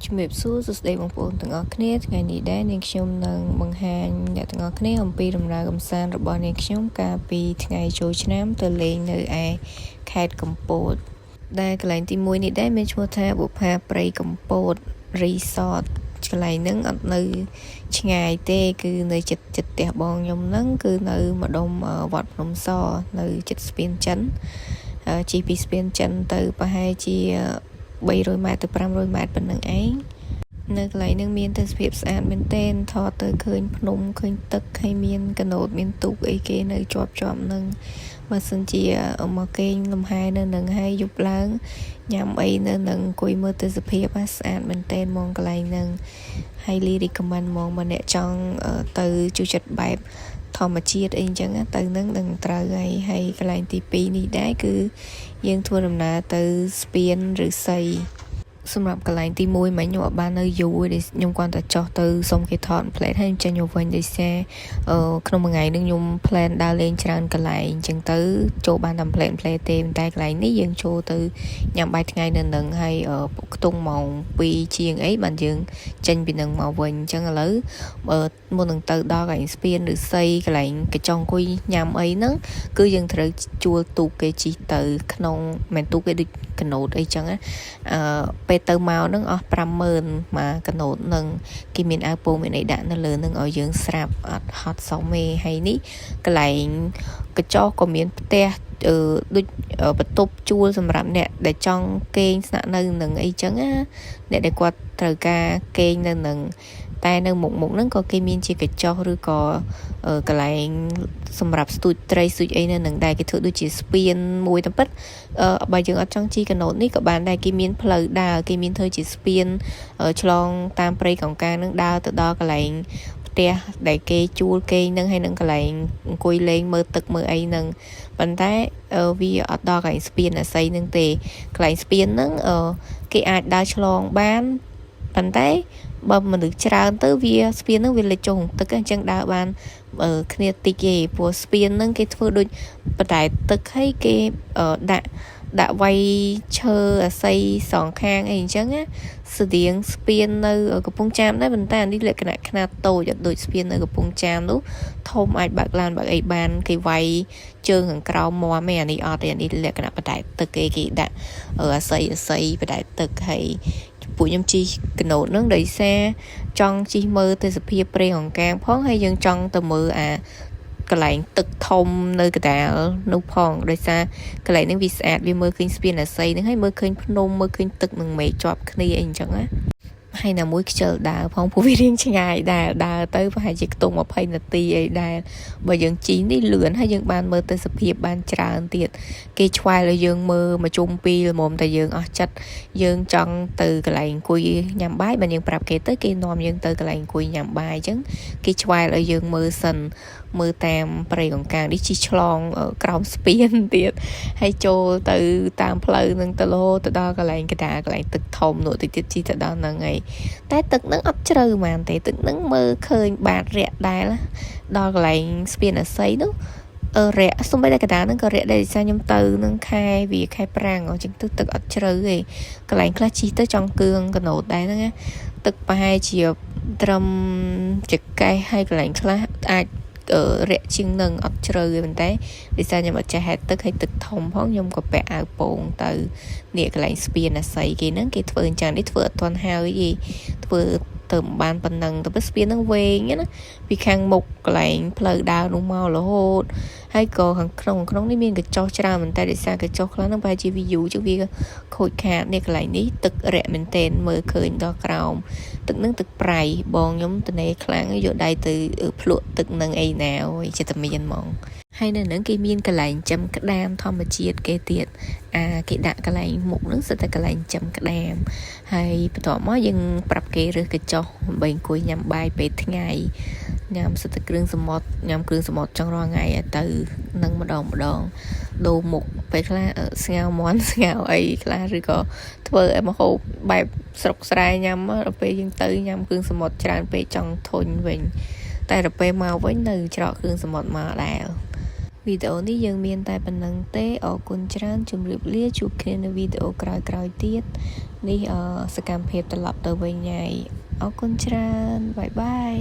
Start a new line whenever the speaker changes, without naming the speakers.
ជំរាបសួរសួស្តីបងប្អូនទាំងអស់គ្នាថ្ងៃនេះដែរនាងខ្ញុំនឹងបង្ហាញអ្នកទាំងអស់គ្នាអំពីដំណើរកម្សាន្តរបស់នាងខ្ញុំកាលពីថ្ងៃចូលឆ្នាំទៅលេងនៅឯខេត្តកំពតដែលកន្លែងទី1នេះដែរមានឈ្មោះថាបុប្ផាព្រៃកំពត Resort កន្លែងហ្នឹងអត់នៅឆ្ងាយទេគឺនៅចិត្តផ្ទះបងខ្ញុំហ្នឹងគឺនៅម្ដុំវត្តភ្នំសនៅចិត្តស្ពានចិនជិះពីស្ពានចិនទៅប្រហែលជា300ម៉ែត្រទៅ500ម៉ែត្រប៉ុណ្្នឹងឯងនៅកន្លែងហ្នឹងមានទេសភាពស្អាតមែនទែនថតទៅឃើញភ្នំឃើញទឹកហើយមានកណូតមានទូកអីគេនៅជាប់នឹងបើសិនជាមកគេងលំហែនៅនឹងហើយយប់ឡើងញ៉ាំអីនៅនឹងអង្គុយមើលទេសភាពស្អាតមែនទែនហ្មងកន្លែងហ្នឹងហើយ recommend ហ្មងបើអ្នកចង់ទៅជួយចិត្តបែបធម្មជាតិអីអញ្ចឹងទៅនឹងត្រូវហើយកន្លែងទី2នេះដែរគឺយើងធ្វើដំណើរទៅស្ពានឫស្សីសម្រាប់កន្លែងទី1មិញខ្ញុំអត់បាននៅយូរទេខ្ញុំគ្រាន់តែចុះទៅសុំគេថត plate ហើយចេញមកវិញដោយសារក្នុងមួយថ្ងៃនឹងខ្ញុំ plan ដើរលេងច្រើនកន្លែងអញ្ចឹងទៅចូលបានតែ plate ទេតែកន្លែងនេះយើងចូលទៅញ៉ាំបាយថ្ងៃនៅនឹងហើយខ្ទង់ម៉ោង2ជាងអីបានយើងចេញពីនឹងមកវិញអញ្ចឹងឥឡូវមុននឹងទៅដល់កន្លែងស្ពានឬសីកន្លែងកញ្ចុងអង្គុយញ៉ាំអីហ្នឹងគឺយើងត្រូវជួលទូកគេជិះទៅក្នុងមិនទូកគេដូចកណូតអីចឹងពេលទៅមកហ្នឹងអស់50000មកកណូតហ្នឹងគេមានអាវពោងមានអីដាក់នៅលើហ្នឹងឲ្យយើងស្រាប់អត់ហត់សមទេហើយនេះកន្លែងកញ្ចក់ក៏មានផ្ទះដូចបន្ទប់ជួលសម្រាប់អ្នកដែលចង់គេងស្នាក់នៅនឹងអីចឹងណាអ្នកដែលគាត់ត្រូវការគេងនៅនឹងតែនៅមុខហ្នឹងក៏គេមានជាកញ្ចក់ឬក៏កន្លែងសម្រាប់ស្ទូចត្រីស្ទូចអីនៅនឹងដែរគេធ្វើដូចជាស្ពានមួយតែពិតបើយើងអត់ចង់ជិះកណូតនេះក៏បានដែរគេមានផ្លូវដើរគេមានធ្វើជាស្ពានឆ្លងតាមព្រៃកោងកាងនឹងដើរទៅដល់កន្លែងផ្ទះដែលគេជួលគេនឹងហើយនឹងកន្លែងអង្គុយលេងមើលទឹកមើលអីនឹងប៉ុន្តែវាអត់ដល់កន្លែងស្ពានអាស័យនឹងទេកន្លែងស្ពានហ្នឹងគេអាចដើរឆ្លងបានប៉ុន្តែបើមនុស្សច្រើនទៅវាស្ពានហ្នឹងវាលិចចូលទឹកអញ្ចឹងដើរបានគ្នាតិចទេព្រោះស្ពានហ្នឹងគេធ្វើដូចបតែទឹកឲ្យគេដាក់វាយឈើអាស័យសងខាងអីអញ្ចឹងណាស្តៀងស្ពាននៅកំពង់ចាមដែរប៉ុន្តែអានេះលក្ខណៈខ្នាតតូចអត់ដូចស្ពាននៅកំពង់ចាមនោះធំអាចបើកឡានបើកអីបានគេវាយជើងខាងក្រោមមាំឯអានេះអត់ទេអានេះលក្ខណៈបតែទឹកគេដាក់អាស័យបតែទឹកហើយពួកខ្ញុំជិះកណូតហ្នឹងដោយសារចង់ជិះមើលទេសភាពព្រៃកោងកាងផងហើយយើងចង់ទៅមើលកន្លែងទឹកធំនៅកណ្ដាលនោះផងដោយសារកន្លែងហ្នឹងវាស្អាតវាមើលឃើញស្ពានអាស័យហ្នឹងហើយមើលឃើញភ្នំមើលឃើញទឹកនឹងមេឃជាប់គ្នាអីអញ្ចឹងណាហើយណាមួយខ្ជិលដើរផងព្រោះវារៀងឆ្ងាយដែរដើរទៅប្រហែលជាខ្ទង់20នាទីអីដែរបើយើងជិះនេះលឿនហើយយើងបានមើលទេសភាពបានច្រើនទៀតគេឆ្វែលឲ្យយើងមើលមកជុំពីល្មមតែយើងអស់ចិត្តយើងចង់ទៅកន្លែងអង្គុយញ៉ាំបាយបើយើងប្រាប់គេទៅគេនាំយើងទៅកន្លែងអង្គុយញ៉ាំបាយអញ្ចឹងគេឆ្វែលឲ្យយើងមើលសិនមើលតាមព្រៃកោងកាងនេះជិះឆ្លងក្រោមស្ពានទៀតហើយចូលទៅតាមផ្លូវនឹងទៅរហូតទៅដល់កន្លែងកណ្ដាលកន្លែងទឹកធំនោះទៅទៀតជិះទៅដល់ហ្នឹងហើយតែទឹកហ្នឹងអត់ជ្រៅហ្មងទេទឹកហ្នឹងមើលឃើញបាតរាក់ដែរដល់កន្លែងស្ពានអាស័យនោះរាក់សំបីតែកណ្ដាលហ្នឹងក៏រាក់ដែរដោយសារខ្ញុំទៅនឹងខែប្រាំងអញ្ចឹងទឹកអត់ជ្រៅទេកន្លែងខ្លះជិះទៅចង់គឿងកណូតដែរហ្នឹងណាទឹកប្រហែលជាត្រឹមចកេះហើយកន្លែងខ្លះអាចរាក់ជាងនឹងអត់ជ្រៅទេប៉ុន្តែដោយសារខ្ញុំអត់ចេះហែលទឹកហើយទឹកធំផងខ្ញុំក៏ពាក់អាវពោងទៅនេះកន្លែងស្ពានអាស័យគេហ្នឹងគេធ្វើអញ្ចឹងនេះធ្វើអត់ទាន់ហើយទេធ្វើទៅបានប៉ុណ្ណឹងទៅស្ពានហ្នឹងវែងណាពីខាងមុខកន្លែងផ្លូវដើរនោះមករហូតហើយក៏ខាងក្នុងនេះមានកញ្ចក់ច្រើនមែនតែដោយសារកញ្ចក់ខ្លះហ្នឹងប្រហែលជា view ចឹងវាខូចខាតនេះកន្លែងនេះទឹករាក់មែនតែនមើលឃើញដល់ក្រោមទឹកហ្នឹងទឹកប្រៃបងខ្ញុំត្នេខ្លាំងយកដៃទៅភ្លក់ទឹកហ្នឹងអីណាអូយចិត្តតែមានហ្មងហើយនៅហ្នឹងគេមានកន្លែងចំក្ដាមធម្មជាតិគេទៀតគេដាក់កន្លែងមុខហ្នឹងសិតតែកន្លែងចំក្ដាមហើយបន្ទាប់មកយើងប្រាប់គេរើសកញ្ចក់ដើម្បីអង្គុយញ៉ាំបាយពេលថ្ងៃញ៉ាំសិតតែគ្រឿងសមុទ្រញ៉ាំគ្រឿងសមុទ្រចង់រាល់ថ្ងៃទៅនឹងម្ដងដូរមុខពេលខ្លះស្ងោរមាន់ស្ងោរអីខ្លះឬក៏ធ្វើឲ្យមកហូបបែបស្រុកស្រែញ៉ាំដល់ពេលយើងទៅញ៉ាំគ្រឿងសមុទ្រច្រើនពេកចង់ធុញវិញតែដល់ពេលមកវិញនៅច្រកគ្រឿងសមុទ្រមកដែរ វីដេអូនេះយើងមានតែប៉ុណ្្នឹងទេអរគុណច្រើនជម្រាបលាជួបគ្នានៅវីដេអូក្រោយៗទៀតនេះសកម្មភាពត្រឡប់ទៅវិញហើយអរគុណច្រើនបាយបាយ